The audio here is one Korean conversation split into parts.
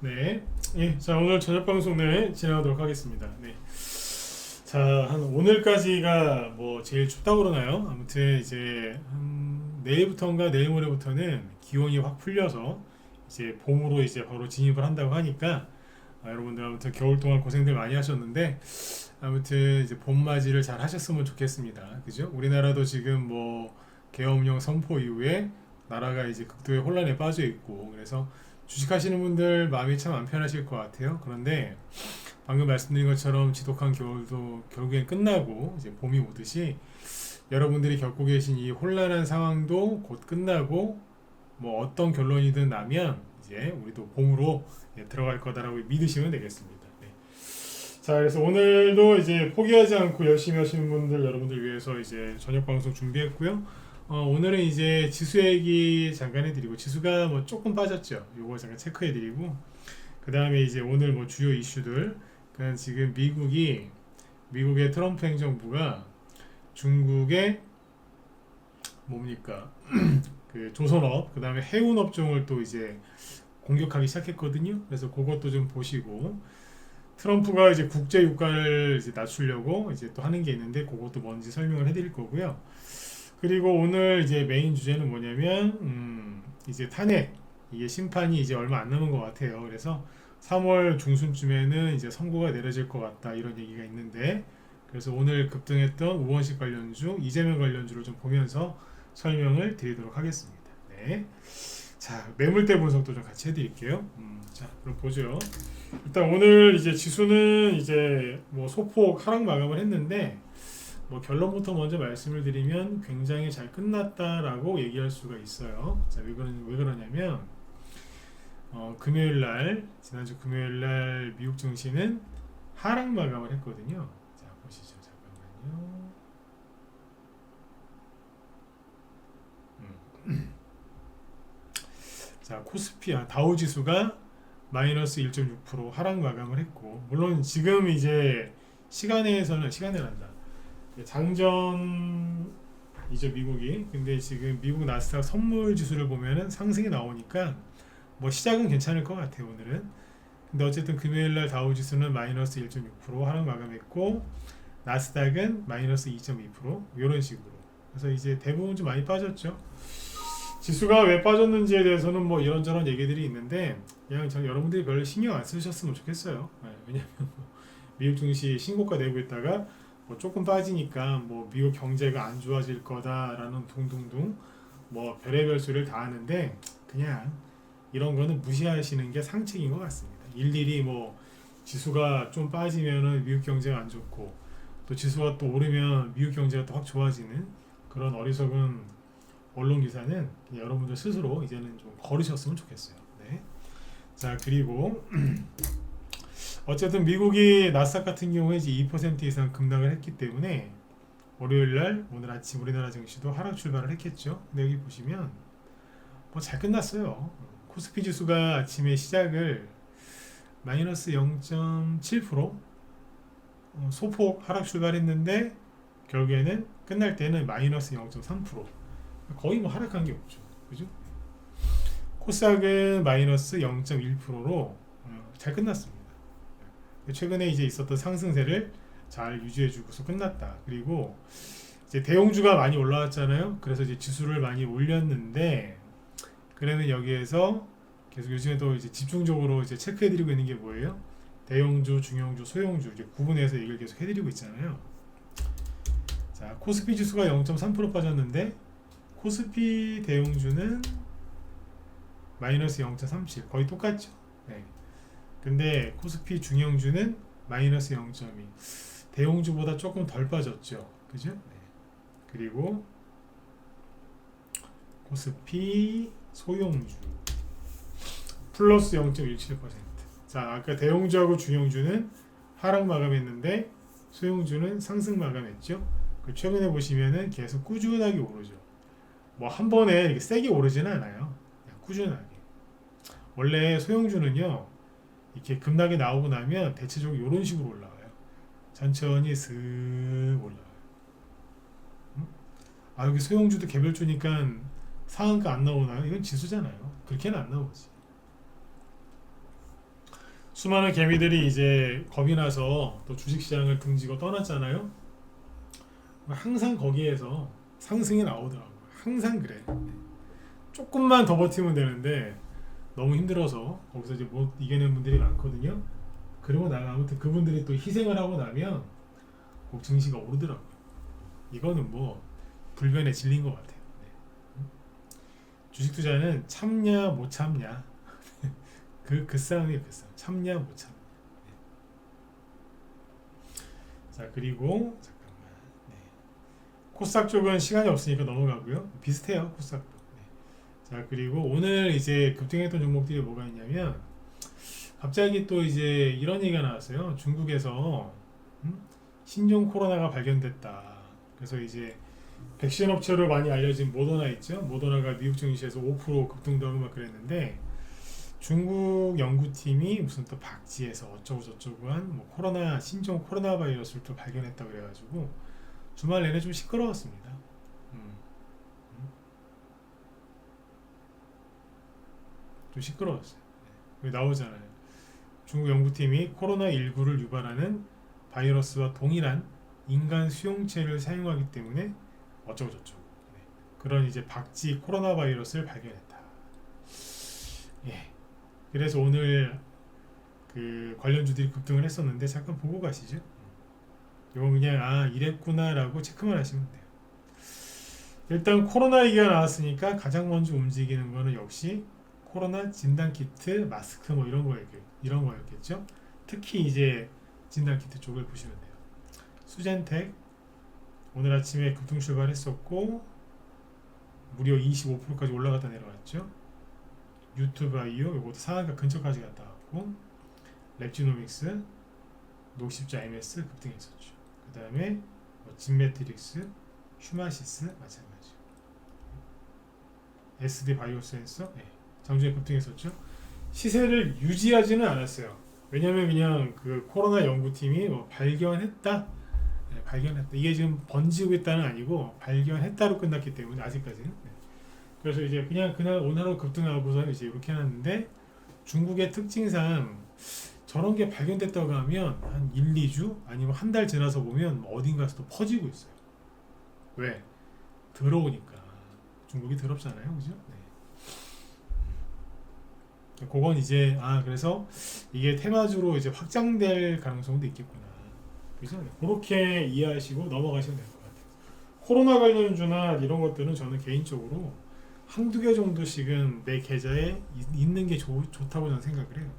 네. 예, 자, 오늘 저녁 방송 진행하도록 하겠습니다. 네. 자, 한 오늘까지가 뭐 제일 춥다고 그러나요? 아무튼 이제 내일부터인가 내일 모레부터는 기온이 확 풀려서 이제 봄으로 이제 바로 진입을 한다고 하니까 여러분들 아무튼 겨울 동안 고생들 많이 하셨는데 아무튼 이제 봄맞이를 잘 하셨으면 좋겠습니다. 그죠? 우리나라도 지금 뭐 계엄령 선포 이후에 나라가 이제 극도의 혼란에 빠져 있고 그래서 주식하시는 분들 마음이 참 안 편하실 것 같아요. 그런데 방금 말씀드린 것처럼 지독한 겨울도 결국엔 끝나고 이제 봄이 오듯이 여러분들이 겪고 계신 이 혼란한 상황도 곧 끝나고 뭐 어떤 결론이든 나면 이제 우리도 봄으로 들어갈 거다라고 믿으시면 되겠습니다. 네. 자, 그래서 오늘도 이제 포기하지 않고 열심히 하시는 분들 여러분들 위해서 이제 저녁 방송 준비했고요. 오늘은 이제 지수 얘기 잠깐 해드리고 지수가 뭐 조금 빠졌죠. 요거 잠깐 체크해드리고 그 다음에 이제 오늘 뭐 주요 이슈들 그냥 지금 미국의 트럼프 행정부가 중국의 뭡니까 그 조선업 그 다음에 해운 업종을 또 이제 공격하기 시작했거든요. 그래서 그것도 좀 보시고 트럼프가 이제 국제 유가를 이제 낮추려고 이제 또 하는 게 있는데 그것도 뭔지 설명을 해드릴 거고요. 그리고 오늘 이제 메인 주제는 뭐냐면 이제 탄핵 이게 심판이 이제 얼마 안 남은 것 같아요. 그래서 3월 중순쯤에는 이제 선고가 내려질 것 같다 이런 얘기가 있는데 그래서 오늘 급등했던 우원식 관련주, 이재명 관련주를 좀 보면서 설명을 드리도록 하겠습니다. 네. 자, 매물대 분석도 좀 같이 해드릴게요. 자, 그럼 보죠. 일단 오늘 이제 지수는 이제 뭐 소폭 하락 마감을 했는데 뭐 결론부터 먼저 말씀을 드리면 굉장히 잘 끝났다라고 얘기할 수가 있어요. 자, 왜 그러냐면 금요일날 지난주 금요일날 미국 증시는 하락 마감을 했거든요. 자, 보시죠. 잠깐만요. 자, 코스피 다우지수가 마이너스 1.6% 하락 마감을 했고 물론 지금 이제 시간에란다. 장전이죠 미국이. 근데 지금 미국 나스닥 선물 지수를 보면은 상승이 나오니까 뭐 시작은 괜찮을 것 같아요 오늘은. 근데 어쨌든 금요일날 다우지수는 마이너스 1.6% 하락 마감했고 나스닥은 마이너스 2.2% 이런 식으로. 그래서 이제 대부분 좀 많이 빠졌죠. 지수가 왜 빠졌는지에 대해서는 뭐 이런저런 얘기들이 있는데 그냥 여러분들이 별로 신경 안 쓰셨으면 좋겠어요. 네, 왜냐면 미국 증시 신고가 내고 있다가 뭐 조금 빠지니까 뭐 미국 경제가 안 좋아질 거다라는 둥둥둥 뭐 별의별 소리를 다 하는데 그냥 이런 거는 무시하시는 게 상책인 것 같습니다. 일일이 뭐 지수가 좀 빠지면은 미국 경제가 안 좋고 또 지수가 또 오르면 미국 경제가 또 확 좋아지는 그런 어리석은 언론 기사는 여러분들 스스로 이제는 좀 거르셨으면 좋겠어요. 네. 자, 그리고 어쨌든 미국이 나스닥 같은 경우에 이제 2% 이상 급락을 했기 때문에 월요일날 오늘 아침 우리나라 증시도 하락 출발을 했겠죠. 근데 여기 보시면 뭐 잘 끝났어요. 코스피 지수가 아침에 시작을 마이너스 0.7% 소폭 하락 출발했는데 결국에는 끝날 때는 마이너스 0.3% 거의 뭐 하락한 게 없죠. 그죠? 코스닥은 마이너스 0.1%로 잘 끝났습니다. 최근에 이제 있었던 상승세를 잘 유지해주고서 끝났다. 그리고 이제 대형주가 많이 올라왔잖아요. 그래서 이제 지수를 많이 올렸는데 그러면 여기에서 계속 요즘에도 이제 집중적으로 이제 체크해드리고 있는 게 뭐예요? 대형주, 중형주, 소형주 이제 구분해서 얘기를 계속 해드리고 있잖아요. 자, 코스피 지수가 0.3% 빠졌는데 코스피 대형주는 마이너스 0.37 거의 똑같죠. 네. 근데 코스피 중형주는 마이너스 0.2 대형주보다 조금 덜 빠졌죠. 그죠? 네. 그리고 코스피 소형주 플러스 0.17%. 자, 아까 대형주하고 중형주는 하락 마감했는데 소형주는 상승 마감했죠. 최근에 보시면은 계속 꾸준하게 오르죠. 뭐 한 번에 이렇게 세게 오르지는 않아요. 그냥 꾸준하게. 원래 소형주는요 이렇게 급락이 나오고 나면 대체적으로 이런 식으로 올라와요. 천천히 슥 올라와요. 아, 여기 소형주도 개별주니까 상한가 안 나오나요? 이건 지수잖아요. 그렇게는 안 나오지. 수많은 개미들이 이제 겁이 나서 또 주식시장을 등지고 떠났잖아요. 항상 거기에서 상승이 나오더라고요. 항상 그래. 조금만 더 버티면 되는데 너무 힘들어서 거기서 이제 못 이겨낸 분들이 많거든요. 그리고 아무튼 그분들이 또 희생을 하고 나면 꼭 증시가 오르더라고요. 이거는 뭐 불변의 진리인 것 같아요. 네. 주식 투자는 참냐 못 참냐 그 싸움이에요. 그 싸움. 참냐 못 참냐. 네. 자 그리고 잠깐만. 네. 코스닥 쪽은 시간이 없으니까 넘어가고요. 비슷해요 코스닥도. 네. 자 그리고 오늘 이제 급등했던 종목들이 뭐가 있냐면 갑자기 또 이제 이런 얘기가 나왔어요. 중국에서 신종 코로나가 발견됐다. 그래서 이제 백신 업체로 많이 알려진 모더나 있죠. 모더나가 미국 증시에서 5% 급등도 하고 막 그랬는데 중국 연구팀이 무슨 또 박쥐에서 어쩌고 저쩌고한 뭐 코로나 신종 코로나 바이러스를 또 발견했다 그래가지고 주말 내내 좀 시끄러웠습니다. 좀 시끄러웠어요. 네. 나오잖아요. 중국 연구팀이 코로나19를 유발하는 바이러스와 동일한 인간 수용체를 사용하기 때문에 어쩌고 저쩌고 네. 그런 이제 박쥐 코로나 바이러스를 발견했다. 예. 그래서 오늘 그 관련주들이 급등을 했었는데 잠깐 보고 가시죠. 이건 그냥 이랬구나라고 체크만 하시면 돼요. 일단 코로나 얘기가 나왔으니까 가장 먼저 움직이는 거는 역시 코로나 진단 키트, 마스크 뭐 이런 거였겠죠. 특히 이제 진단 키트 쪽을 보시면 돼요. 수젠텍 오늘 아침에 급등 출발했었고 무려 25%까지 올라갔다 내려왔죠. 유튜바이오 이것도 상한가 근처까지 갔다 왔고 랩지노믹스, 녹십자 MS 급등했었죠. 그 다음에 진메트릭스, 휴마시스 마찬가지. SD 바이오센서 장중에 급등했었죠. 시세를 유지하지는 않았어요. 왜냐면 그냥 그 코로나 연구팀이 발견했다. 네, 발견했다. 이게 지금 번지고 있다는 아니고 발견했다로 끝났기 때문에 아직까지는. 네. 그래서 이제 그냥 그날 오늘 급등하고서 이제 이렇게 해놨는데 중국의 특징상 저런 게 발견됐다고 하면 한 1, 2주 아니면 한 달 지나서 보면 어딘가서 또 퍼지고 있어요. 왜? 더러우니까. 중국이 더럽잖아요. 그죠? 네. 그건 이제 그래서 이게 테마주로 이제 확장될 가능성도 있겠구나. 그죠? 그렇게 이해하시고 넘어가시면 될 것 같아요. 코로나 관련주나 이런 것들은 저는 개인적으로 한두 개 정도씩은 내 계좌에 있는 게 좋다고 저는 생각을 해요.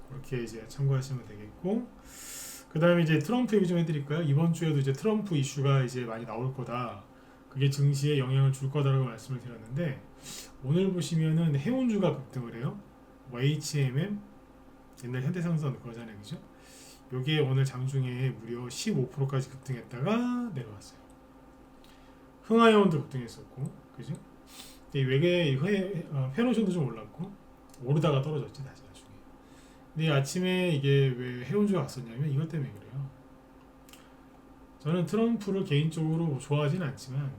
그렇게 이제 참고하시면 되겠고, 그 다음에 이제 트럼프 얘기 좀 해드릴까요? 이번 주에도 이제 트럼프 이슈가 이제 많이 나올 거다. 그게 증시에 영향을 줄 거다라고 말씀을 드렸는데, 오늘 보시면은 해운주가 급등을 해요. 뭐 HMM, 옛날 현대상선 그거잖아요, 그죠? 요게 오늘 장중에 무려 15%까지 급등했다가 내려왔어요. 흥하여운도 급등했었고, 그죠? 외계 페노션도 좀 올랐고, 오르다가 떨어졌지 다시 나중에. 근데 아침에 이게 왜 해운주가 갔었냐면 이것 때문에 그래요. 저는 트럼프를 개인적으로 좋아하진 않지만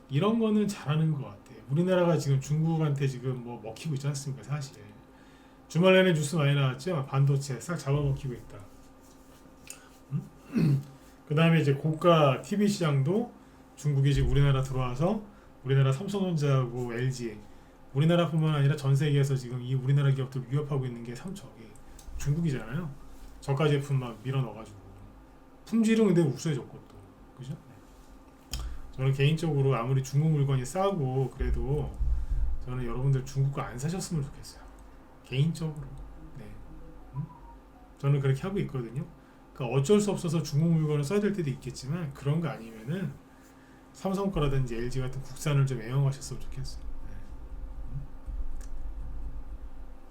이런 거는 잘하는 것 같아요. 우리나라가 지금 중국한테 지금 뭐 먹히고 있지 않습니까? 사실 주말 내내 뉴스 많이 나왔죠. 반도체 싹 잡아먹히고 있다. 그 다음에 이제 고가 TV 시장도 중국이 지금 우리나라 들어와서 우리나라 삼성전자하고 LG 우리나라뿐만 아니라 전 세계에서 지금 이 우리나라 기업들 위협하고 있는 게 저기 중국이잖아요. 저가 제품 막 밀어 넣어가지고 품질은 근데 우수해졌고 또 그죠? 네. 저는 개인적으로 아무리 중국 물건이 싸고 그래도 저는 여러분들 중국 거 안 사셨으면 좋겠어요. 개인적으로. 네. 저는 그렇게 하고 있거든요. 그러니까 어쩔 수 없어서 중국 물건을 써야 될 때도 있겠지만 그런 거 아니면은 삼성 거라든지 LG 같은 국산을 좀 애용하셨으면 좋겠어요. 네.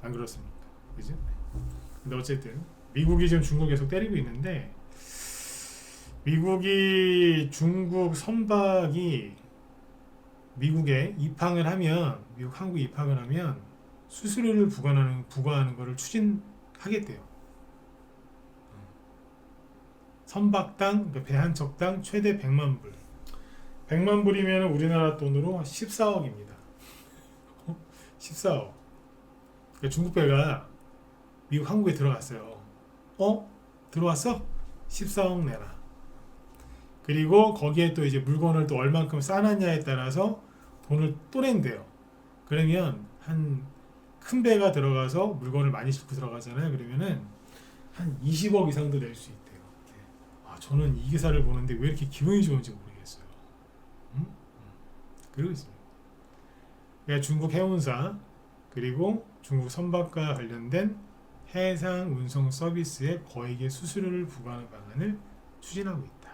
안 그렇습니까? 그죠? 네. 근데 어쨌든 미국이 지금 중국 계속 때리고 있는데 미국이 중국 선박이 미국에 입항을 하면 미국 항구에 입항을 하면 수수료를 부과하는 것을 추진하겠대요. 선박당 배 한 척당 최대 100만 불. 100만 불이면 우리나라 돈으로 14억입니다. 14억. 그러니까 중국 배가 미국 한국에 들어갔어요. 들어왔어? 14억 내라. 그리고 거기에 또 이제 물건을 또 얼만큼 싸놨냐에 따라서 돈을 또 낸대요. 그러면 한 큰 배가 들어가서 물건을 많이 싣고 들어가잖아요. 그러면은 한 20억 이상도 낼 수 있대요. 저는 이 기사를 보는데 왜 이렇게 기분이 좋은지 모르겠어요. 그러고 있습니다. 그러니까 중국 해운사 그리고 중국 선박과 관련된 해상 운송 서비스에 거액의 수수료를 부과하는 방안을 추진하고 있다.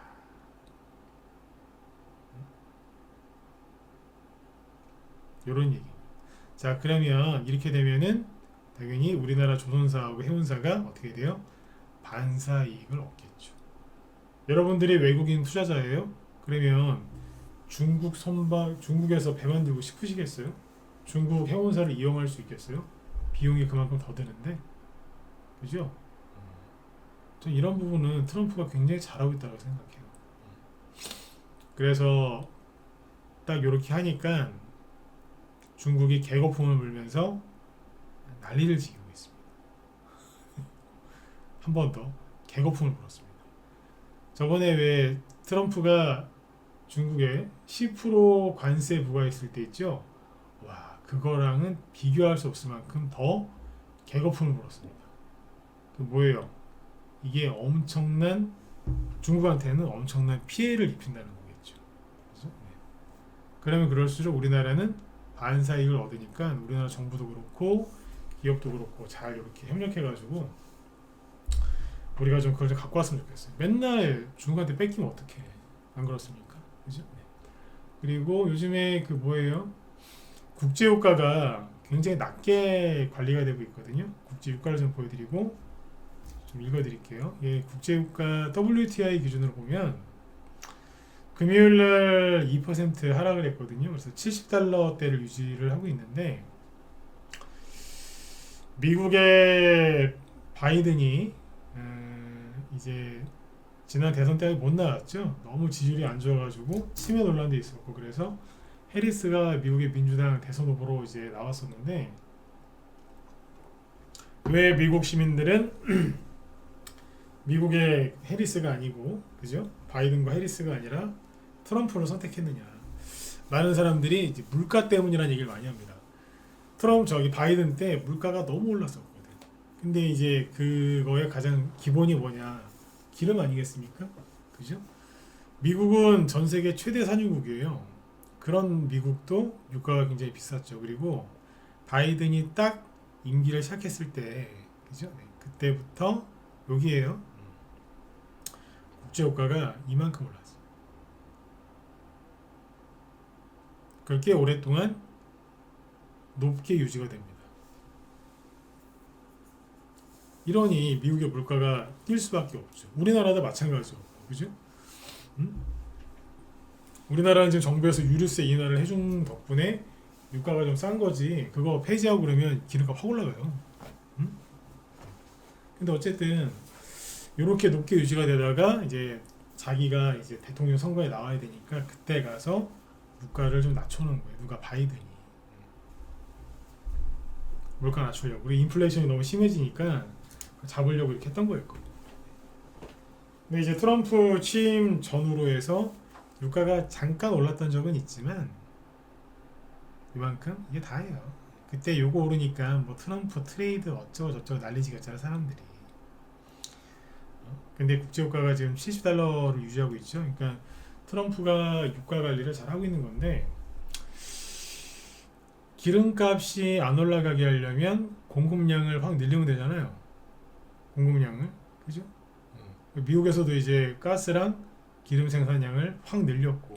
이런 얘기. 자, 그러면 이렇게 되면은 당연히 우리나라 조선사하고 해운사가 어떻게 돼요? 반사 이익을 얻겠죠. 여러분들이 외국인 투자자예요? 그러면 중국 선박, 중국에서 배 만들고 싶으시겠어요? 중국 해운사를 이용할 수 있겠어요? 비용이 그만큼 더 드는데, 그죠? 전 이런 부분은 트럼프가 굉장히 잘하고 있다고 생각해요. 그래서 딱 이렇게 하니까 중국이 개거품을 물면서 난리를 지기고 있습니다. 한 번 더 개거품을 물었습니다. 저번에 왜 트럼프가 중국에 10% 관세 부과했을 때 있죠? 와, 그거랑은 비교할 수 없을 만큼 더 개거품을 물었습니다. 그 뭐예요? 이게 엄청난 중국한테는 엄청난 피해를 입힌다는 거겠죠. 그래서, 네. 그러면 그럴수록 우리나라는 반사이익을 얻으니까 우리나라 정부도 그렇고 기업도 그렇고 잘 이렇게 협력해가지고 우리가 좀 그걸 좀 갖고 왔으면 좋겠어요. 맨날 중국한테 뺏기면 어떡해? 안 그렇습니까? 그죠? 네. 그리고 요즘에 그 뭐예요? 국제유가가 굉장히 낮게 관리가 되고 있거든요. 국제유가를 좀 보여드리고 좀 읽어드릴게요. 예, 국제유가 WTI 기준으로 보면 금요일날 2% 하락을 했거든요. 그래서 70달러대를 유지를 하고 있는데 미국의 바이든이 이제 지난 대선 때 못 나왔죠. 너무 지지율이 안 좋아가지고 치매 논란도 있었고 그래서 해리스가 미국의 민주당 대선 후보로 이제 나왔었는데 왜 미국 시민들은 미국의 해리스가 아니고 그죠? 바이든과 해리스가 아니라 트럼프를 선택했느냐? 많은 사람들이 이제 물가 때문이라는 얘기를 많이 합니다. 바이든 때 물가가 너무 올랐었거든. 근데 이제 그거의 가장 기본이 뭐냐? 기름 아니겠습니까? 그죠? 미국은 전 세계 최대 산유국이에요. 그런 미국도 유가가 굉장히 비쌌죠. 그리고 바이든이 딱 임기를 시작했을 때, 그죠? 네, 그때부터 여기에요. 국제유가가 이만큼 올랐어요. 그렇게 오랫동안 높게 유지가 됩니다. 이러니 미국의 물가가 뛸 수밖에 없죠. 우리나라도 마찬가지고, 그죠? 우리나라는 지금 정부에서 유류세 인하를 해준 덕분에 유가가 좀 싼 거지. 그거 폐지하고 그러면 기름값 확 올라가요. 근데 어쨌든 이렇게 높게 유지가 되다가 이제 자기가 이제 대통령 선거에 나와야 되니까 그때 가서 물가를 좀 낮춰놓은 거예요. 누가 바이든이 물가 낮추려고. 우리 인플레이션이 너무 심해지니까 잡으려고 이렇게 했던 거였고. 근데 이제 트럼프 취임 전후로 해서 유가가 잠깐 올랐던 적은 있지만 이만큼 이게 다예요. 그때 요거 오르니까 뭐 트럼프 트레이드 어쩌고 저쩌고 난리지겠잖아 사람들이. 근데 국제유가가 지금 70달러를 유지하고 있죠. 그러니까 트럼프가 유가 관리를 잘 하고 있는 건데 기름값이 안 올라가게 하려면 공급량을 확 늘리면 되잖아요. 공급량을, 그죠? 미국에서도 이제 가스랑 기름 생산량을 확 늘렸고,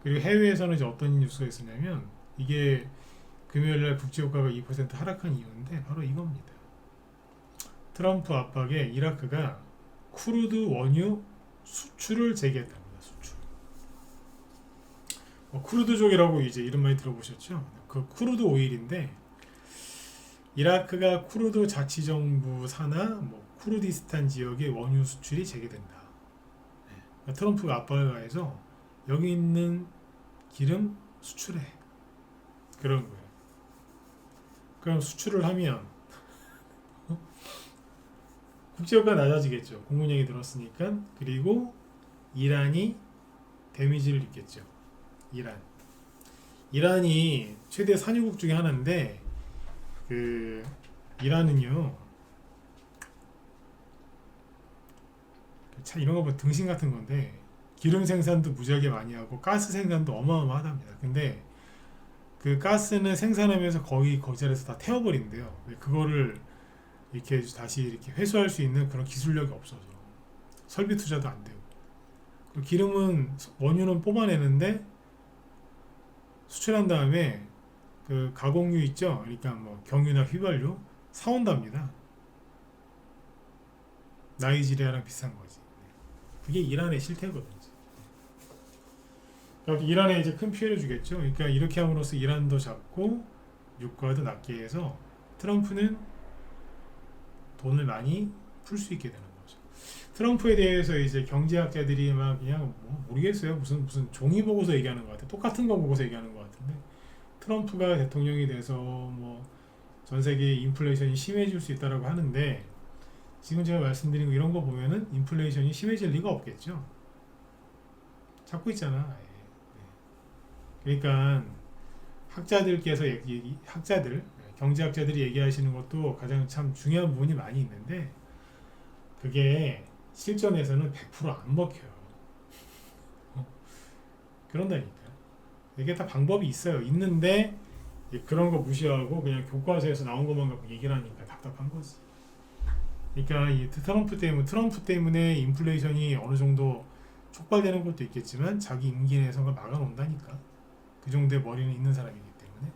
그리고 해외에서는 이제 어떤 뉴스가 있었냐면 이게 금요일날 국제유가가 2% 하락한 이유인데 바로 이겁니다. 트럼프 압박에 이라크가 크루드 원유 수출을 재개했답니다. 수출. 크루드족이라고 이제 이름 많이 들어보셨죠? 그 크루드 오일인데 이라크가 쿠르드 자치정부 산하 쿠르디스탄 지역의 원유 수출이 재개된다. 네. 트럼프가 압박을 가해서 여기 있는 기름 수출해. 그런 거예요. 그럼 수출을 하면 국제유가가 낮아지겠죠. 공급량이 늘었으니까. 그리고 이란이 데미지를 입겠죠. 이란이 최대 산유국 중에 하나인데 그 이란은요 차 이런 거 보면 등신 같은 건데 기름 생산도 무지하게 많이 하고 가스 생산도 어마어마하답니다. 근데 그 가스는 생산하면서 거의 거기서 다 태워버린대요. 그거를 이렇게 다시 이렇게 회수할 수 있는 그런 기술력이 없어서 설비 투자도 안 되고, 그리고 기름은 원유는 뽑아내는데 수출한 다음에 그 가공유 있죠. 그러니까 뭐 경유나 휘발유 사온답니다. 나이지리아랑 비슷한 거지. 그게 이란의 실태거든요. 그러니까 이란에 이제 큰 피해를 주겠죠. 그러니까 이렇게 함으로써 이란도 잡고 유가도 낮게 해서 트럼프는 돈을 많이 풀 수 있게 되는 거죠. 트럼프에 대해서 이제 경제학자들이 막 그냥 뭐 모르겠어요. 무슨 종이 보고서 얘기하는 것 같아. 똑같은 거 보고서 얘기하는 것 같은데, 트럼프가 대통령이 돼서 뭐 전 세계 인플레이션이 심해질 수 있다라고 하는데, 지금 제가 말씀드린 거 이런 거 보면은 인플레이션이 심해질 리가 없겠죠. 찾고 있잖아. 그러니까 학자들께서 경제학자들이 얘기하시는 것도 가장 참 중요한 부분이 많이 있는데, 그게 실전에서는 100%안 먹혀요. 그런다니까. 이게 다 방법이 있는데 그런 거 무시하고 그냥 교과서에서 나온 것만 갖고 얘기를 하니까 답답한 거지. 그러니까 이 트럼프 때문에 인플레이션이 어느 정도 촉발되는 것도 있겠지만 자기 임기 내에서가 막아놓는다니까. 그 정도의 머리는 있는 사람이기 때문에.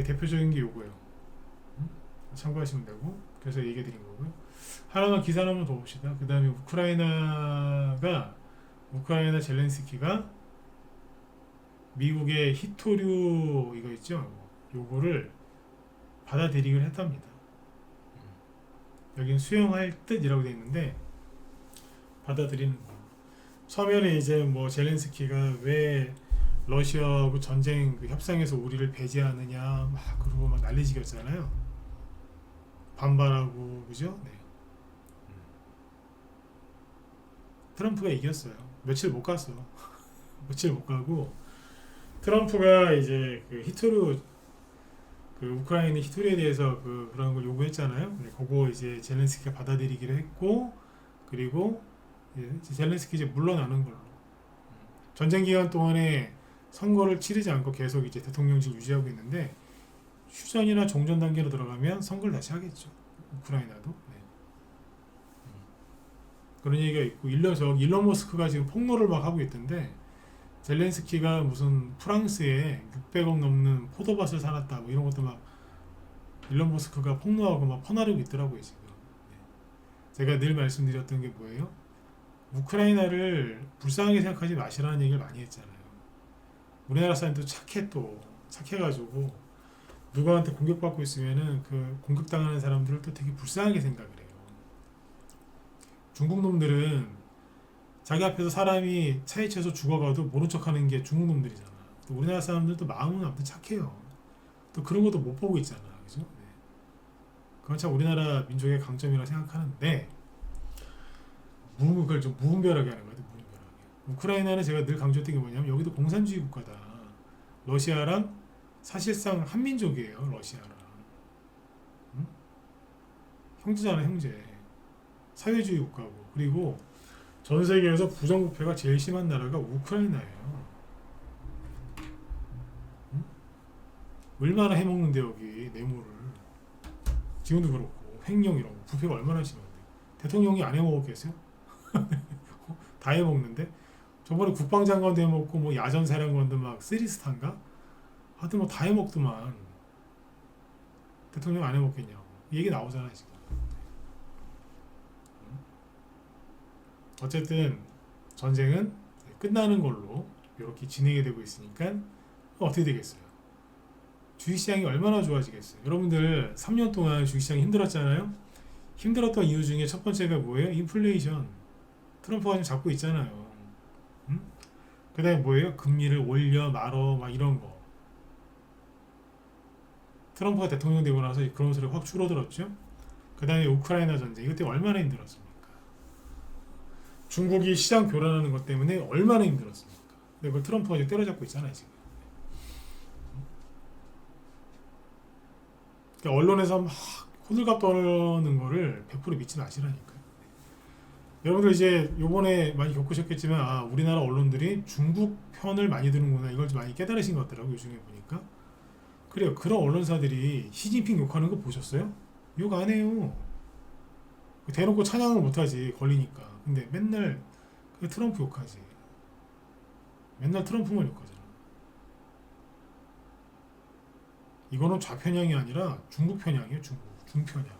대표적인 게 요거예요. 참고하시면 되고, 그래서 얘기 드린 거고요. 하나만 기사 한번 더 봅시다. 그 다음에 우크라이나 젤렌스키가 미국의 히토류 이거 있죠, 요거를 받아들이기를 했답니다. 여긴 수용할 뜻이라고 되어 있는데 받아들이는 거. 처음에는 이제 뭐 젤렌스키가 왜 러시아하고 전쟁 그 협상에서 우리를 배제하느냐 막 그러고 막 난리지겼잖아요. 반발하고, 그죠? 네. 트럼프가 이겼어요. 며칠 못 갔어. 며칠 못 가고, 트럼프가 이제 그 히토류, 그 우크라이나 히토류에 대해서 그런 걸 요구했잖아요. 네, 그거 이제 젤렌스키가 받아들이기로 했고, 그리고 이제 젤렌스키 이제 물러나는 걸로. 전쟁 기간 동안에 선거를 치르지 않고 계속 이제 대통령직 유지하고 있는데, 휴전이나 종전 단계로 들어가면 선거를 다시 하겠죠. 우크라이나도. 네. 그런 얘기가 있고, 일론 머스크가 지금 폭로를 막 하고 있던데, 젤렌스키가 무슨 프랑스에 600억 넘는 포도밭을 사놨다 뭐 이런 것도 막 일론 머스크가 폭로하고 막 퍼나르고 있더라고요 지금. 네. 제가 늘 말씀드렸던 게 뭐예요? 우크라이나를 불쌍하게 생각하지 마시라는 얘기를 많이 했잖아요. 우리나라 사람도 착해가지고 누구한테 공격받고 있으면은 그 공격당하는 사람들을 또 되게 불쌍하게 생각을 해요. 중국 놈들은 자기 앞에서 사람이 차에 치여서 죽어가도 모른 척하는 게 중국 놈들이잖아. 또 우리나라 사람들도 마음은 아무튼 착해요. 또 그런 것도 못 보고 있잖아, 그죠? 네. 그건 참 우리나라 민족의 강점이라고 생각하는데, 그걸 좀 무분별하게 하는 거예요. 무분별하게. 우크라이나는 제가 늘 강조했던 게 뭐냐면 여기도 공산주의 국가다. 러시아랑 사실상 한민족이에요. 러시아랑. 응? 형제잖아, 형제. 사회주의 국가고. 그리고 전 세계에서 부정부패가 제일 심한 나라가 우크라이나예요. 응? 얼마나 해먹는데 여기 뇌물을. 지금도 그렇고 횡령 이런 거 부패가 얼마나 심한데. 대통령이 안 해먹었겠어요? 다 해먹는데. 저번에 국방장관도 해먹고 뭐 야전사령관도 막 쓰리스탄가? 하여튼 뭐 다 해먹더만. 대통령 안 해먹겠냐고. 이 얘기 나오잖아 지금. 어쨌든 전쟁은 끝나는 걸로 이렇게 진행이 되고 있으니까 어떻게 되겠어요? 주식시장이 얼마나 좋아지겠어요? 여러분들 3년 동안 주식시장이 힘들었잖아요? 힘들었던 이유 중에 첫 번째가 뭐예요? 인플레이션. 트럼프가 지금 잡고 있잖아요. 응? 그 다음에 뭐예요? 금리를 올려 말어 막 이런 거. 트럼프가 대통령 되고 나서 그런 소리 확 줄어들었죠? 그 다음에 우크라이나 전쟁. 이것 때문에 얼마나 힘들었습니까? 중국이 시장 교란하는 것 때문에 얼마나 힘들었습니까? 근데 그걸 트럼프가 지금 때려잡고 있잖아요 지금. 그러니까 언론에서 막 호들갑 떠는 거를 100% 믿지 마시라니까요. 여러분들 이제 요번에 많이 겪으셨겠지만 아 우리나라 언론들이 중국 편을 많이 드는구나 이걸 좀 많이 깨달으신 것 같더라고요. 요즘에 보니까. 그래요. 그런 언론사들이 시진핑 욕하는 거 보셨어요? 욕 안 해요. 대놓고 찬양을 못하지 걸리니까. 근데 맨날 그 트럼프 욕하지. 맨날 트럼프만 욕하잖아. 이거는 좌편향이 아니라 중국 편향이에요. 중편향.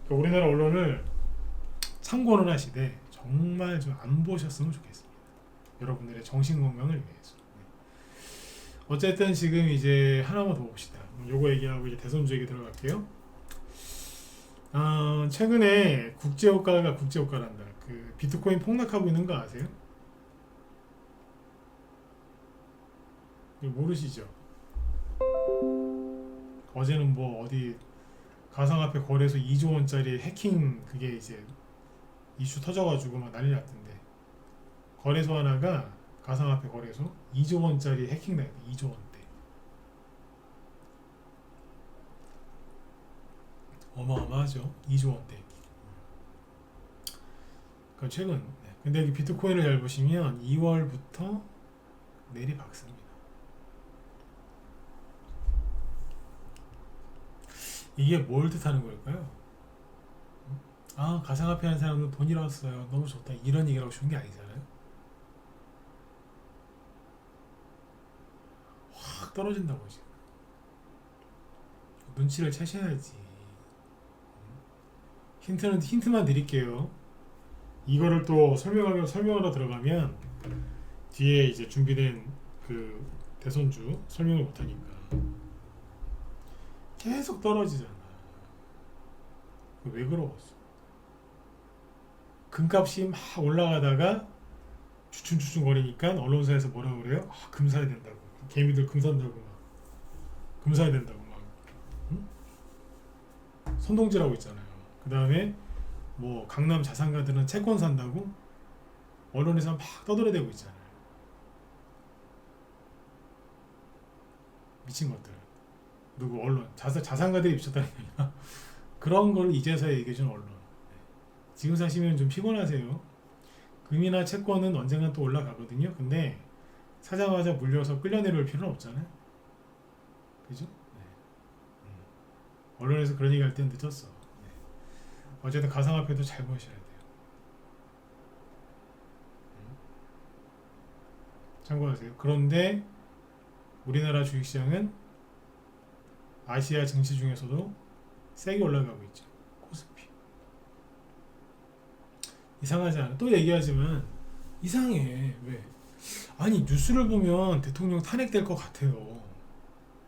그러니까 우리나라 언론을 참고는 하시되 정말 좀 안 보셨으면 좋겠습니다. 여러분들의 정신 건강을 위해서. 어쨌든 지금 이제 하나만 더 봅시다. 요거 얘기하고 이제 대선주 얘기 들어갈게요. 최근에 국제효과란다. 그 비트코인 폭락하고 있는 거 아세요? 모르시죠? 어제는 뭐 어디 가상화폐 거래소 2조 원짜리 해킹 그게 이제 이슈 터져가지고 막 난리 났던데 거래소 하나가 가상화폐 거래소 2조 원짜리 해킹 당했대. 2조 원대. 어마어마하죠. 2조 원대. 그 최근. 네. 근데 이 비트코인을 잘 보시면 2월부터 내리박습니다. 이게 뭘 뜻하는 걸까요? 아 가상화폐 하는 사람은 돈 잃었어요. 너무 좋다. 이런 얘기라고 좋은 게 아니잖아요. 확 떨어진다고 지금. 눈치를 채셔야지. 힌트만 드릴게요. 이거를 또 설명하러 들어가면 뒤에 이제 준비된 그 대선주 설명을 못하니까 계속 떨어지잖아. 왜 그러겠어? 금값이 막 올라가다가 주춤주춤 거리니까 언론사에서 뭐라 그래요? 아, 금 사야 된다고. 개미들 금 산다고 막. 금 사야 된다고 막. 응? 선동질하고 있잖아요. 그 다음에 뭐 강남 자산가들은 채권 산다고 언론에서 막 떠들어대고 있잖아요. 미친 것들. 누구 언론 자산가들이 미쳤다는 게 아니라 그런 걸 이제서야 얘기해준 언론. 지금 사시면 좀 피곤하세요. 금이나 채권은 언젠간 또 올라가거든요. 근데 사자마자 물려서 끌려 내려올 필요는 없잖아요. 그죠? 네. 언론에서 그런 얘기 할 땐 늦었어. 네. 어쨌든 가상화폐도 잘 보셔야 돼요. 참고하세요. 그런데 우리나라 주식시장은 아시아 증시 중에서도 세게 올라가고 있죠. 코스피. 이상하지 않아? 또 얘기하지만 이상해. 왜? 아니 뉴스를 보면 대통령 탄핵될 것 같아요.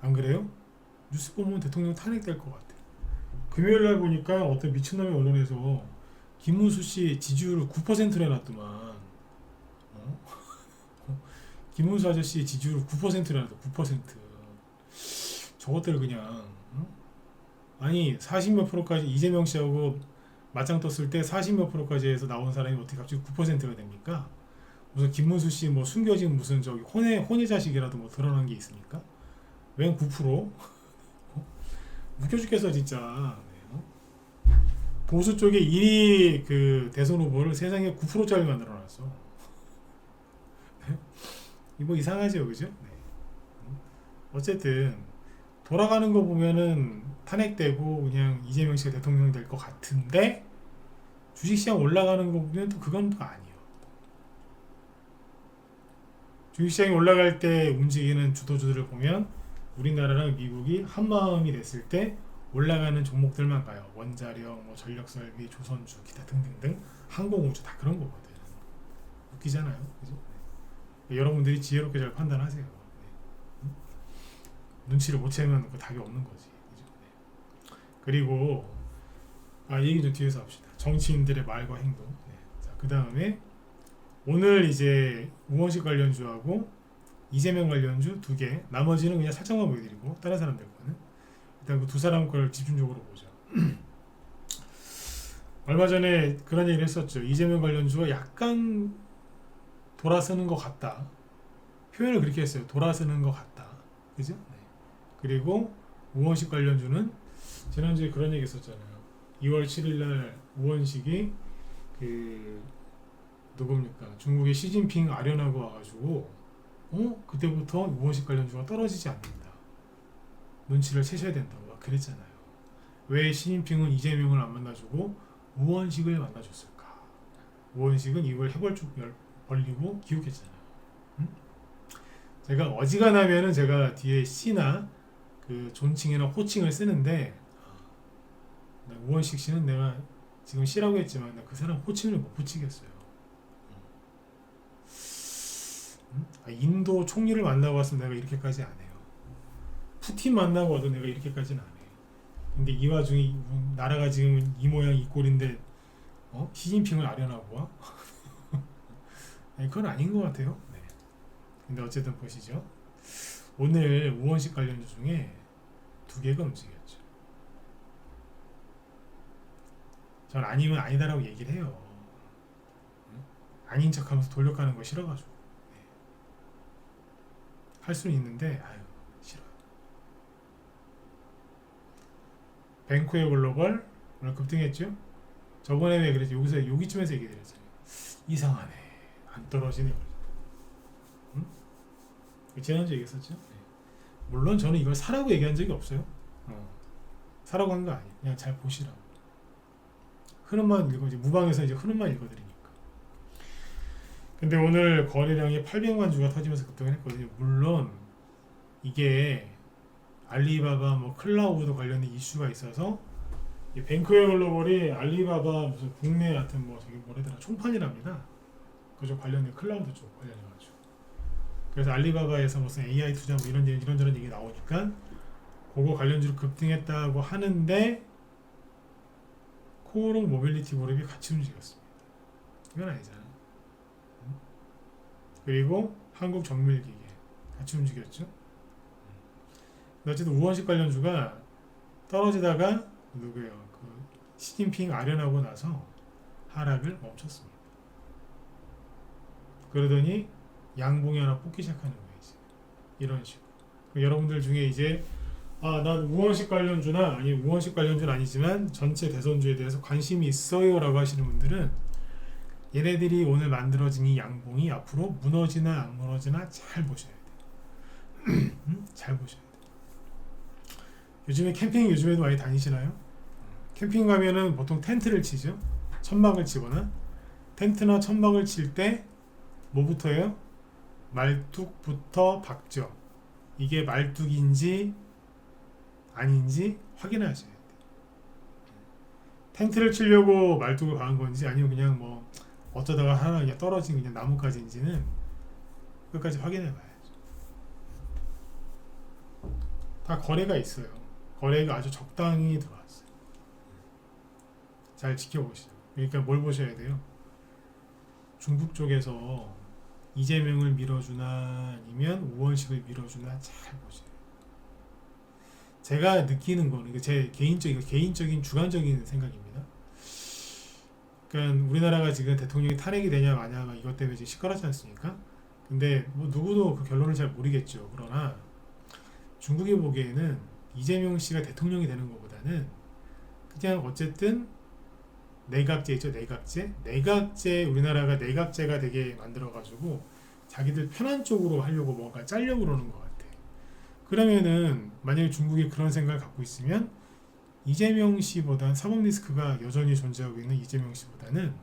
안 그래요? 뉴스 보면 대통령 탄핵될 것 같아. 금요일날 보니까 어떤 미친놈의 언론에서 김문수 씨 지지율을 9%로 해놨더만. 김문수 아저씨 지지율을 9%로 해놨다. 9%. 저것들 그냥 아니 40몇 프로까지 이재명 씨하고 맞짱 떴을 때 40몇 프로까지 해서 나온 사람이 어떻게 갑자기 9%가 됩니까? 무슨 김문수 씨 뭐 숨겨진 무슨 저기 혼의 자식이라도 뭐 드러난 게 있습니까? 웬 9%? 웃겨 죽겠어 진짜. 보수 쪽에 1위 그 대선 후보를 세상에 9%짜리 만들어놨어. 이거 이상하죠, 그죠? 네. 어쨌든 돌아가는 거 보면은 탄핵되고 그냥 이재명 씨가 대통령 될 것 같은데 주식시장 올라가는 거 보면 또 그건 또 아니에요. 주식시장이 올라갈 때 움직이는 주도주들을 보면 우리나라랑 미국이 한마음이 됐을 때 올라가는 종목들만 가요. 원자력, 뭐 전력설비, 조선주, 기타 등등등 항공우주 다 그런 거거든. 웃기잖아요, 그죠? 네. 여러분들이 지혜롭게 잘 판단하세요. 네. 눈치를 못 채면 그 답이 없는 거지. 그죠? 네. 그리고 얘기 좀 뒤에서 합시다. 정치인들의 말과 행동. 네. 자, 그 다음에 오늘 이제 우원식 관련주하고 이재명 관련주 2개, 나머지는 그냥 살짝만 보여드리고 다른 사람들 거는 일단 그 두 사람 걸 집중적으로 보죠. 얼마 전에 그런 얘기를 했었죠. 이재명 관련주가 약간 돌아서는 것 같다. 표현을 그렇게 했어요. 돌아서는 것 같다. 그죠? 네. 그리고 우원식 관련주는 지난주에 그런 얘기 했었잖아요. 2월 7일날 우원식이 그 누굽니까? 중국의 시진핑 아련하고 와가지고 그때부터 우원식 관련주가 떨어지지 않는다. 눈치를 채셔야 된다고 막 그랬잖아요. 왜 시진핑은 이재명을 안 만나주고 우원식을 만나줬을까? 우원식은 입을 해벌쭉 벌리고 기웃했잖아요. 응? 제가 어지간하면은 제가 뒤에 C나 그 존칭이나 호칭을 쓰는데 우원식 씨는 내가 지금 C라고 했지만 그 사람 호칭을 못 붙이겠어요. 인도 총리를 만나고 왔으면 내가 이렇게까지 안 해요. 푸틴 만나고 와도 내가 이렇게까지는 안 해요. 근데 이 와중에 나라가 지금 이 모양 이 꼴인데 시진핑을 아련하고 와? 아니, 그건 아닌 것 같아요. 네. 근데 어쨌든 보시죠. 오늘 우원식 관련주 중에 두 개가 움직였죠. 전 아니면 아니다라고 얘기를 해요. 아닌 척하면서 돌려가는 거 싫어가지고. 네. 할 수는 있는데 아유 싫어요. 뱅코의 글로벌 오늘 급등했죠. 저번에 왜 그랬지? 여기쯤에서 얘기 드렸잖아요. 이상하네. 안 떨어지네. 응? 지난주에 얘기했었죠. 네. 물론 저는 이걸 사라고 얘기한 적이 없어요. 사라고 한 거 아니에요. 그냥 잘 보시라고. 흐름만 읽어 이제 무방에서 이제 흐름만 읽어드리니까. 근데 오늘 거래량이 800만 주가 터지면서 급등을 했거든요. 물론 이게 알리바바 뭐 클라우드 관련된 이슈가 있어서 이 뱅크웨어 글로벌이 알리바바 무슨 국내 하여튼 뭐 저기 뭐래더라 총판이랍니다. 그쪽 관련된 클라우드 쪽 관련해가지고. 그래서 알리바바에서 무슨 AI 투자 뭐 이런저런 얘기 나오니까 그거 관련주로 급등했다고 하는데 코오롱 모빌리티 그룹이 같이 움직였습니다. 이건 아니잖아. 그리고 한국정밀기계 같이 움직였죠. 어쨌든 우원식 관련주가 떨어지다가 누구예요? 그 시진핑 아련하고 나서 하락을 멈췄습니다. 그러더니 양봉이 하나 뽑기 시작하는 거예요. 이제. 이런 식으로. 여러분들 중에 이제 난 우원식 관련주나 아니 우원식 관련주는 아니지만 전체 대선주에 대해서 관심이 있어요 라고 하시는 분들은 얘네들이 오늘 만들어진 이 양봉이 앞으로 무너지나 안 무너지나 잘 보셔야 돼요. 잘 보셔야 돼요. 요즘에 캠핑 요즘에도 많이 다니시나요? 캠핑 가면은 보통 텐트를 치죠. 천막을 치거나 텐트나 천막을 칠 때 뭐부터예요? 말뚝부터 박죠. 이게 말뚝인지 아닌지 확인하셔야 돼요. 텐트를 치려고 말뚝을 박은 건지 아니면 그냥 뭐 어쩌다가 하나 그냥 떨어진 그냥 나뭇가지인지는 끝까지 확인해 봐야죠. 다 거래가 있어요. 거래가 아주 적당히 들어왔어요. 잘 지켜보시죠. 그러니까 뭘 보셔야 돼요? 중국 쪽에서 이재명을 밀어주나 아니면 우원식을 밀어주나 잘 보세요. 제가 느끼는 거는 제 개인적인 주관적인 생각입니다. 그러니까 우리나라가 지금 대통령이 탄핵이 되냐 마냐 이것 때문에 지금 시끄럽지 않습니까? 근데 뭐 누구도 그 결론을 잘 모르겠죠. 그러나 중국이 보기에는 이재명 씨가 대통령이 되는 것보다는 그냥 어쨌든 내각제 있죠. 내각제 우리나라가 내각제가 되게 만들어가지고 자기들 편한 쪽으로 하려고 뭔가 짜려고 그러는 것 같아. 그러면은 만약에 중국이 그런 생각을 갖고 있으면 이재명 씨보다는 사법 리스크가 여전히 존재하고 있는 이재명 씨보다는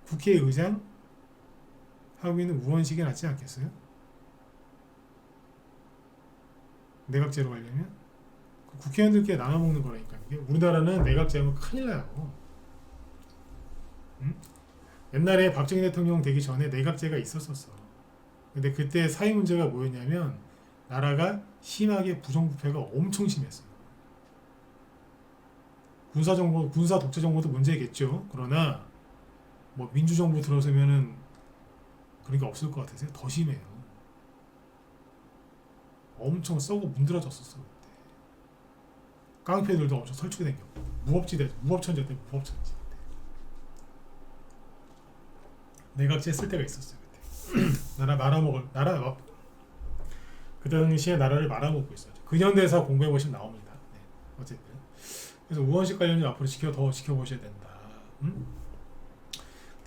국회의장 하고 있는 우원식이 낫지 않겠어요? 내각제로 가려면 국회의원들끼리 나눠먹는 거라니까. 이게 우리나라는 내각제하면 큰일 나요. 응? 옛날에 박정희 대통령 되기 전에 내각제가 있었었어. 근데 그때 사회 문제가 뭐였냐면 나라가 심하게 부정부패가 엄청 심했어요. 군사 독재 정부도 문제겠죠. 그러나 뭐 민주정부 들어서면은 그런 게 없을 것 같아서 더 심해요. 엄청 썩고 문드러졌었어 그때. 깡패들도 엄청 설치게 생겼고 무법지대, 무법천지대, 무법천지. 내각제 쓸 때가 있었어요. 그때. 나라 말아먹을 나라 그 당시에 나라를 말아먹고 있었죠. 근현대사 공부해 보시면 나옵니다. 네, 어쨌든 그래서 우원식 관련주 앞으로 더 지켜보셔야 된다.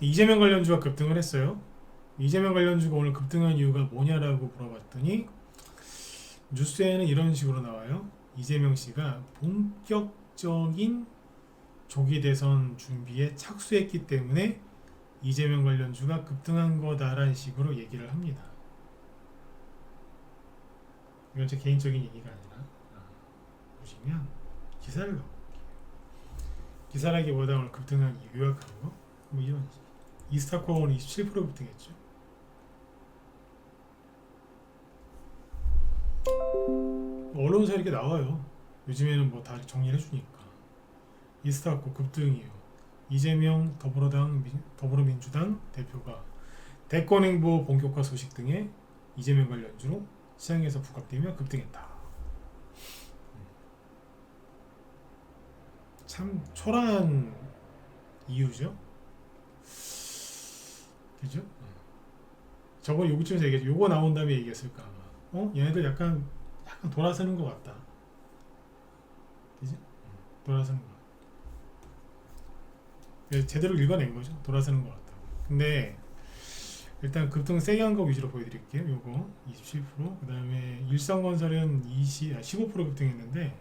이재명 관련주가 급등을 했어요. 이재명 관련주가 오늘 급등한 이유가 뭐냐라고 물어봤더니 뉴스에는 이런 식으로 나와요. 이재명 씨가 본격적인 조기 대선 준비에 착수했기 때문에 이재명 관련주가 급등한 거다라는 식으로 얘기를 합니다. 이건 제 개인적인 얘기가 아니라 보시면 기사를 가볼게요. 기사라기보다 오늘 급등한 이유 요약한 거 뭐 이런 이스타코어는 27% 급등했죠. 언론사 이렇게 나와요. 요즘에는 뭐 다 정리를 해주니까. 이스타코 급등이요. 이재명 더불어민주당 대표가 대권행보 본격화 소식 등의 이재명 관련주로 시장에서 부각되며 급등했다. 참 초라한 이유죠. 그죠? 저번 요구쯤에서 얘기했죠. 요거 나온 다음에 얘기했을까 아마. 얘네들 약간 돌아서는 것 같다. 그죠? 돌아서는 것 같다. 제대로 읽어낸 거죠. 돌아서는 것 같다. 근데 일단 급등 세게 한 거 위주로 보여드릴게요. 요거 27%. 그 다음에 일성건설은 15% 급등했는데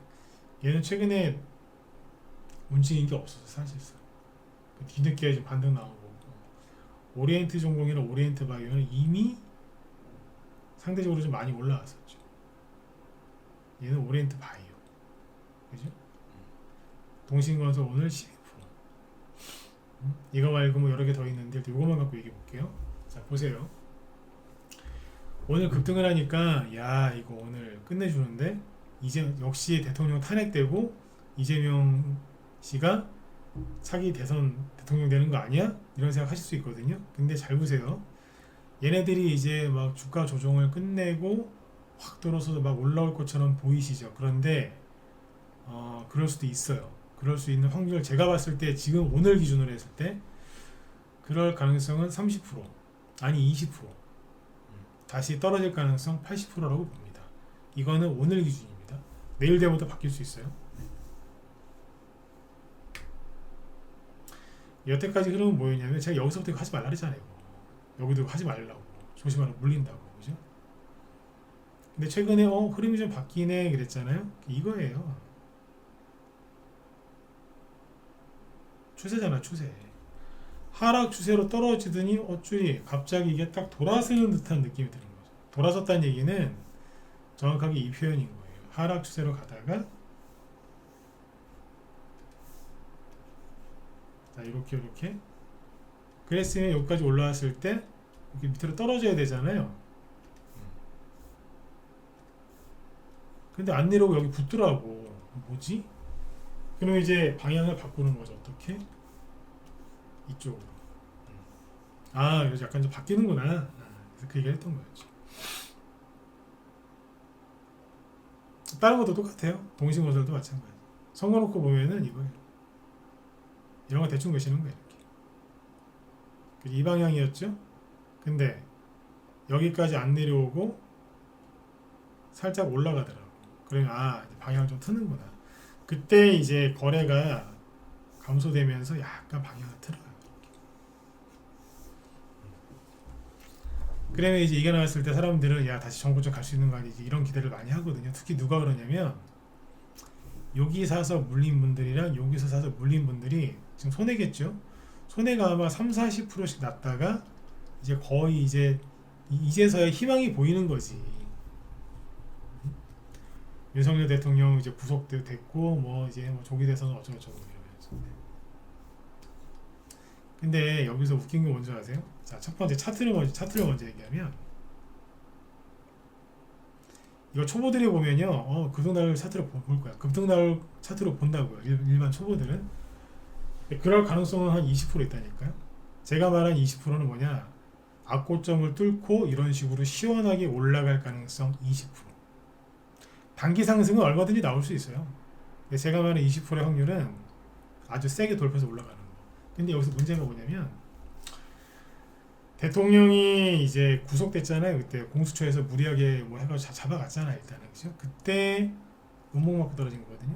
얘는 최근에 움직인 게 없어서 사실상 뒤늦게 좀 반등 나오고 오리엔트 전공이나 오리엔트 바이오는 이미 상대적으로 좀 많이 올라왔었죠. 얘는 오리엔트 바이오, 그죠? 동신건설 오늘 12%. 이거 말고 뭐 여러 개 더 있는데 이거만 갖고 얘기해 볼게요. 자 보세요. 오늘 급등을 하니까 야 이거 오늘 끝내주는데 이제 역시 대통령 탄핵되고 이재명 씨가 차기 대선 대통령 되는 거 아니야? 이런 생각 하실 수 있거든요. 근데 잘 보세요. 얘네들이 이제 막 주가 조정을 끝내고 확 들어서 막 올라올 것처럼 보이시죠. 그런데 그럴 수도 있어요. 그럴 수 있는 확률 제가 봤을 때 지금 오늘 기준으로 했을 때 그럴 가능성은 30% 아니 20% 다시 떨어질 가능성 80%라고 봅니다. 이거는 오늘 기준입니다. 내일 되부터 바뀔 수 있어요. 여태까지 흐름은 뭐였냐면 제가 여기서부터 하지 말라 그랬잖아요. 여기도 하지 말라고 조심하라고 물린다고 그죠? 근데 최근에 흐름이 좀 바뀌네 그랬잖아요. 이거예요. 추세잖아 추세. 하락 추세로 떨어지더니 어쭈리 갑자기 이게 딱 돌아서는 듯한 느낌이 드는 거죠. 돌아섰다는 얘기는 정확하게 이 표현인 거예요. 하락 추세로 가다가 자 이렇게 그랬으면 여기까지 올라왔을 때 이렇게 밑으로 떨어져야 되잖아요. 근데 안 내려오고 여기 붙더라고. 뭐지? 그럼 이제 방향을 바꾸는 거죠. 어떻게? 이쪽으로. 그래서 약간 좀 바뀌는구나. 그래서 그 얘기를 했던 거였죠. 다른 것도 똑같아요. 동신건설도 마찬가지. 선거놓고 보면은 이거예요. 이런 거 대충 보시는 거예요. 이렇게. 이 방향이었죠. 근데 여기까지 안 내려오고 살짝 올라가더라고. 그러면 이제 방향을 좀 트는구나. 그때 이제 거래가 감소되면서 약간 방향을 틀어요. 그러면 이제 이게 나왔을 때 사람들은 야 다시 정고점 갈 수 있는 거 아니지 이런 기대를 많이 하거든요. 특히 누가 그러냐면 여기 사서 물린 분들이랑 여기서 사서 물린 분들이 지금 손해겠죠. 손해가 아마 30-40%씩 났다가 이제 거의 이제서야 희망이 보이는 거지. 윤석열 대통령 이제 구속됐고 뭐 이제 뭐 조기 대선 어쩌고저쩌고 이러면서. 근데 여기서 웃긴 게 뭔지 아세요? 자, 첫 번째 차트를 먼저 얘기하면 이거 초보들이 보면요, 급등날 차트를 볼 거야. 급등날 차트로 본다고요. 일반 초보들은. 그럴 가능성은 한 20% 있다니까요. 제가 말한 20%는 뭐냐? 악고점을 뚫고 이런 식으로 시원하게 올라갈 가능성 20%. 단기 상승은 얼마든지 나올 수 있어요. 근데 제가 말하는 20%의 확률은 아주 세게 돌파해서 올라가는 거. 근데 여기서 문제가 뭐냐면 대통령이 이제 구속됐잖아요. 그때 공수처에서 무리하게 뭐 해가지고 잡아갔잖아 일단은. 그죠? 그때 음목 맞고 떨어진 거거든요.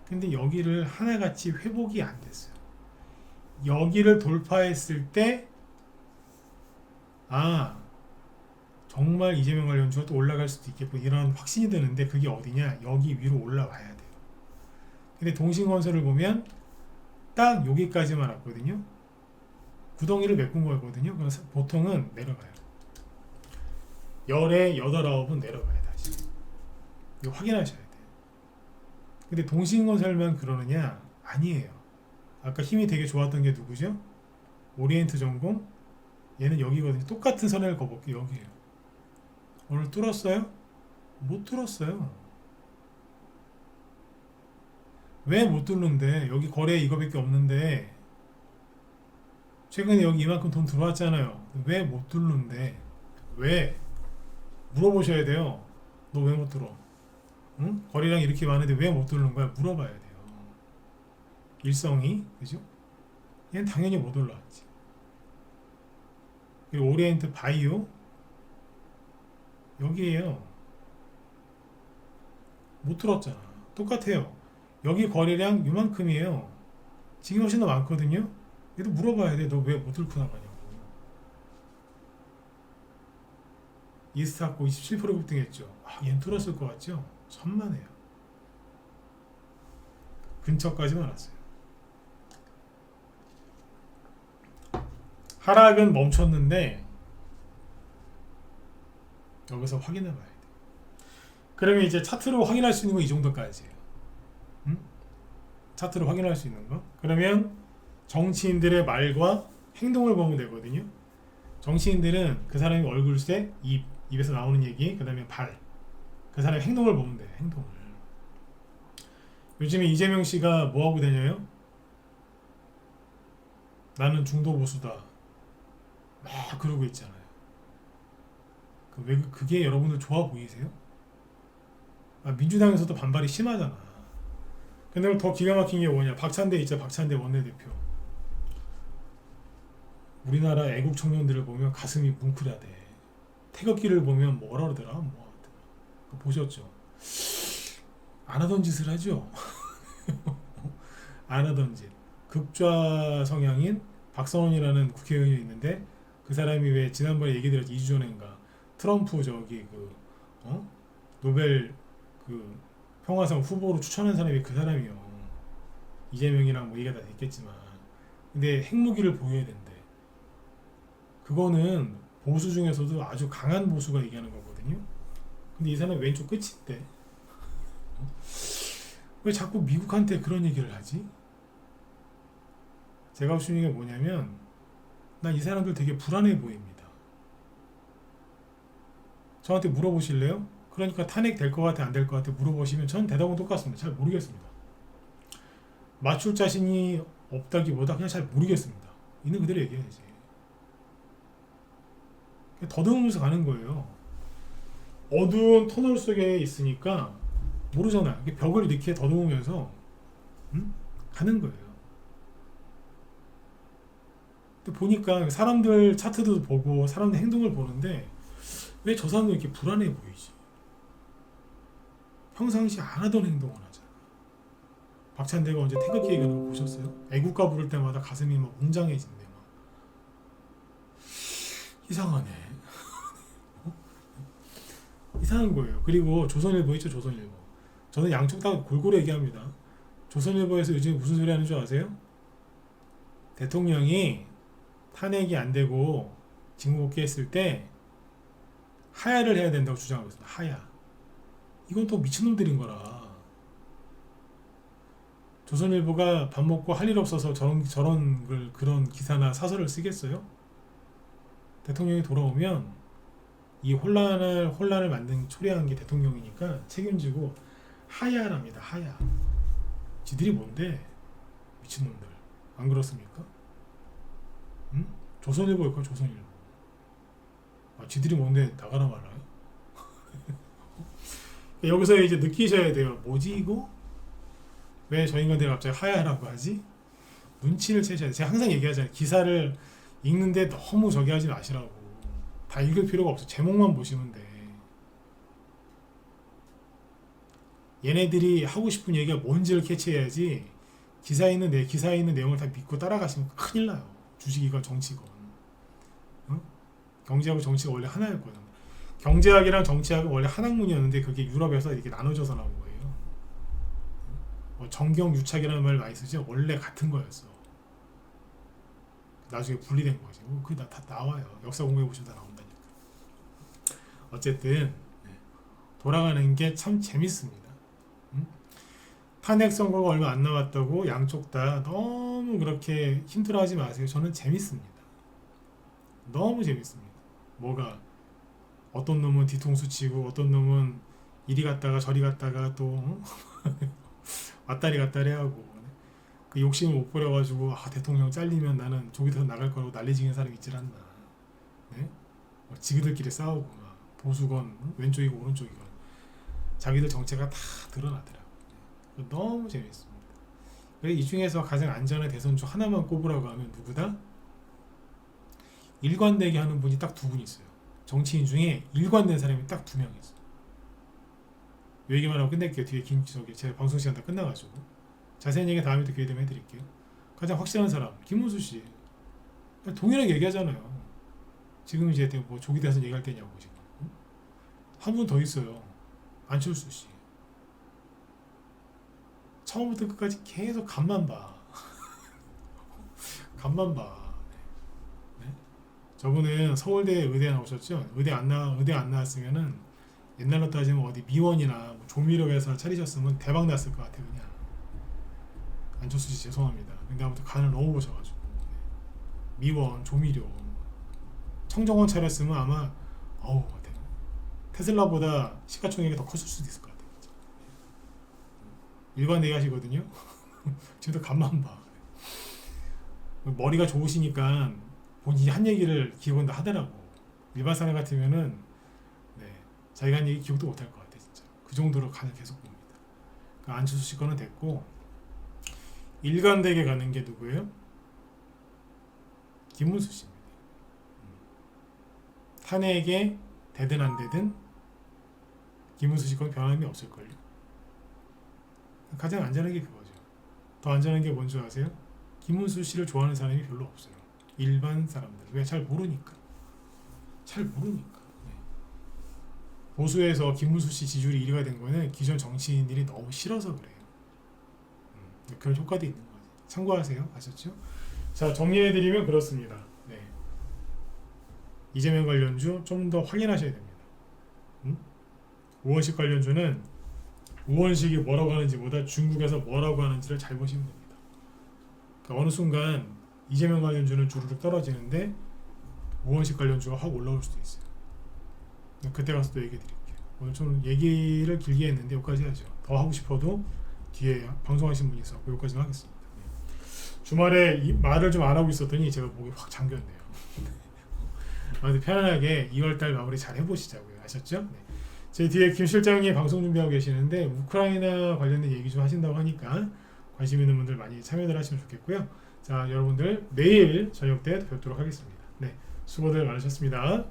근데 여기를 하나같이 회복이 안 됐어요. 여기를 돌파했을 때 정말 이재명 관련주가 또 올라갈 수도 있겠고 이런 확신이 드는데 그게 어디냐? 여기 위로 올라와야 돼요. 근데 동신건설을 보면 딱 여기까지만 왔거든요. 구덩이를 메꾼 거거든요. 그래서 보통은 내려가요. 열에 8, 9은 내려가요 다시. 이거 확인하셔야 돼요. 근데 동신건설만 그러느냐? 아니에요. 아까 힘이 되게 좋았던 게 누구죠? 오리엔트 전공. 얘는 여기거든요. 똑같은 선을 거볼게요. 여기에요. 오늘 뚫었어요? 못 뚫었어요. 왜 못 뚫는데? 여기 거래 이거밖에 없는데 최근에 여기 이만큼 돈 들어왔잖아요. 왜 못 뚫는데? 왜? 물어보셔야 돼요. 너 왜 못 뚫어? 응? 거래량 이렇게 많은데 왜 못 뚫는 거야? 물어봐야 돼요. 일성이, 그죠? 얘는 당연히 못 올라왔지. 그리고 오리엔트 바이오 여기에요. 못 뚫었잖아. 똑같아요. 여기 거래량 이만큼이에요. 지금 훨씬 더 많거든요. 얘도 물어봐야 돼. 너 왜 못 뚫고 나가냐고. 이스타코 27% 급등했죠. 얘는 뚫었을 것 같죠? 천만에요. 근처까지만 왔어요. 하락은 멈췄는데 여기서 확인해 봐야 돼. 그러면 이제 차트로 확인할 수 있는 거 이 정도까지예요. 응? 차트로 확인할 수 있는 거. 그러면 정치인들의 말과 행동을 보면 되거든요. 정치인들은 그 사람의 얼굴색, 입에서 나오는 얘기, 그 다음에 발, 그 사람의 행동을 보면 돼요. 행동을. 요즘에 이재명 씨가 뭐하고 다녀요? 나는 중도 보수다 막 그러고 있잖아요. 왜 그게 여러분들 좋아 보이세요? 민주당에서도 반발이 심하잖아. 근데 더 기가 막힌 게 뭐냐? 박찬대 있죠. 박찬대 원내대표. 우리나라 애국 청년들을 보면 가슴이 뭉클하대. 태극기를 보면 뭐라 그러더라? 보셨죠? 안 하던 짓을 하죠. 안 하던 짓. 극좌 성향인 박성원이라는 국회의원이 있는데 그 사람이 왜 지난번에 얘기 드렸지 2주 전인가 트럼프 노벨 평화상 후보로 추천한 사람이 그 사람이요. 이재명이랑 뭐 얘기가 다 됐겠지만 근데 핵무기를 보유해야 된대. 그거는 보수 중에서도 아주 강한 보수가 얘기하는 거거든요. 근데 이 사람 왼쪽 끝인데 왜 자꾸 미국한테 그런 얘기를 하지? 제가 볼 수 있는 게 뭐냐면 난 이 사람들 되게 불안해 보입니다. 저한테 물어보실래요? 그러니까 탄핵 될 것 같아 안 될 것 같아 물어보시면 전 대답은 똑같습니다. 잘 모르겠습니다. 맞출 자신이 없다기보다 그냥 잘 모르겠습니다. 있는 그대로 얘기해야지. 더듬으면서 가는 거예요. 어두운 터널 속에 있으니까 모르잖아. 벽을 이렇게 더듬으면서 가는 거예요. 근데 보니까 사람들 차트도 보고 사람들 행동을 보는데 왜 저 사람도 이렇게 불안해 보이지? 평상시 안 하던 행동을 하잖아. 박찬대가 언제 태극기 얘기하는 거 보셨어요? 애국가 부를 때마다 가슴이 막 웅장해진대. 막. 이상하네. 이상한 거예요. 그리고 조선일보 있죠, 조선일보. 저는 양쪽 다 골고루 얘기합니다. 조선일보에서 요즘 무슨 소리 하는 줄 아세요? 대통령이 탄핵이 안 되고 직무복귀했을 때 하야를 해야 된다고 주장하고 있습니다. 하야. 이건 또 미친놈들인 거라. 조선일보가 밥 먹고 할 일 없어서 그런 기사나 사설을 쓰겠어요? 대통령이 돌아오면 이 혼란을 초래한 게 대통령이니까 책임지고 하야랍니다. 하야. 지들이 뭔데? 미친놈들. 안 그렇습니까? 응? 조선일보일까? 조선일보. 지들이 뭔데 나가라 말아요? 여기서 이제 느끼셔야 돼요. 뭐지 이거? 왜 저 인간들이 갑자기 하야라고 하지? 눈치를 채셔야 돼요. 제가 항상 얘기하잖아요. 기사를 읽는데 너무 저기 하지 마시라고. 다 읽을 필요가 없어. 제목만 보시면 돼. 얘네들이 하고 싶은 얘기가 뭔지를 캐치해야지 기사에 있는 내용을 다 믿고 따라가시면 큰일 나요. 주식이건 정치건. 응? 경제하고 정치가 원래 하나였거든. 경제학이랑 정치학은 원래 한 학문이었는데 그게 유럽에서 이렇게 나눠져서 나온 거예요. 정경유착이라는 말 많이 쓰죠. 원래 같은 거였어. 나중에 분리된 거지. 그게 다 나와요. 역사 공부해 보시면 다 나온다니까. 어쨌든 돌아가는 게 참 재밌습니다. 탄핵 선거가 얼마 안 남았다고 양쪽 다 너무 그렇게 힘들어하지 마세요. 저는 재밌습니다. 너무 재밌습니다. 뭐가 어떤 놈은 뒤통수 치고 어떤 놈은 이리 갔다가 저리 갔다가 또 왔다리 갔다리 하고 그 욕심을 못 버려가지고 대통령 잘리면 나는 조기돼서 나갈 거라고 난리지는 사람이 있질 않나. 네? 지그들끼리 싸우고 막 보수건 왼쪽이고 오른쪽이건 자기들 정체가 다 드러나더라고. 너무 재밌습니다. 이 중에서 가장 안전한 대선 중 하나만 꼽으라고 하면 누구다? 일관되게 하는 분이 딱 두 분 있어요. 정치인 중에 일관된 사람이 딱 두 명 있어요. 이 얘기만 하고 끝낼게요. 뒤에 제가 방송 시간 다 끝나가지고 자세한 얘기 다음에 또 기회 되면 해드릴게요. 가장 확실한 사람 김문수 씨. 동일하게 얘기하잖아요. 지금 이제 뭐 조기 대선 얘기할 때냐고 지금. 한 분 더 있어요. 안철수 씨. 처음부터 끝까지 계속 간만 봐. 간만 봐. 네? 저분은 서울대 의대 나오셨죠? 의대 안 나왔으면은 옛날로 따지면 어디 미원이나 뭐 조미료 회사 차리셨으면 대박 났을 것 같아요. 그냥. 안철수 씨 죄송합니다. 근데 아무튼 간을 넣어보셔가지고 미원, 조미료, 청정원 차렸으면 아마 테슬라보다 시가총액이 더 컸을 수도 있을 것 같아요. 일관되게 하시거든요. 지금도 간만 봐. 머리가 좋으시니까 본인이 한 얘기를 기억은 다 하더라고. 일반 사람 같으면은 자기가 한 얘기 기억도 못할 것 같아 진짜. 그 정도로 간을 계속 봅니다. 그러니까 안철수 씨 거는 됐고 일관되게 가는 게 누구예요? 김문수 씨입니다. 탄핵에 되든 안 되든 김문수 씨 건 변함이 없을걸요. 가장 안전한 게 그거죠. 더 안전한 게 뭔지 아세요? 김문수 씨를 좋아하는 사람이 별로 없어요. 일반 사람들. 왜? 잘 모르니까. 네. 보수에서 김문수 씨 지지율이 1위가 된 거는 기존 정치인들이 너무 싫어서 그래요. 그런 효과도 있는 거지. 참고하세요. 아셨죠? 자, 정리해드리면 그렇습니다. 네. 이재명 관련주 좀 더 확인하셔야 됩니다. 우원식 관련주는 우원식이 뭐라고 하는지보다 중국에서 뭐라고 하는지를 잘 보시면 됩니다. 그러니까 어느 순간 이재명 관련주는 주르륵 떨어지는데 우원식 관련주가 확 올라올 수도 있어요. 그때 가서 또 얘기해 드릴게요. 오늘 좀 얘기를 길게 했는데 여기까지 하죠. 더 하고 싶어도 뒤에 방송하신 분이 있었고 여기까지는 하겠습니다. 주말에 말을 좀 안 하고 있었더니 제가 목이 확 잠겼네요. 아무튼 편안하게 2월달 마무리 잘 해보시자고요. 아셨죠? 네. 제 뒤에 김 실장님 방송 준비하고 계시는데 우크라이나 관련된 얘기 좀 하신다고 하니까 관심 있는 분들 많이 참여들 하시면 좋겠고요. 자, 여러분들 내일 저녁 때 뵙도록 하겠습니다. 네, 수고들 많으셨습니다.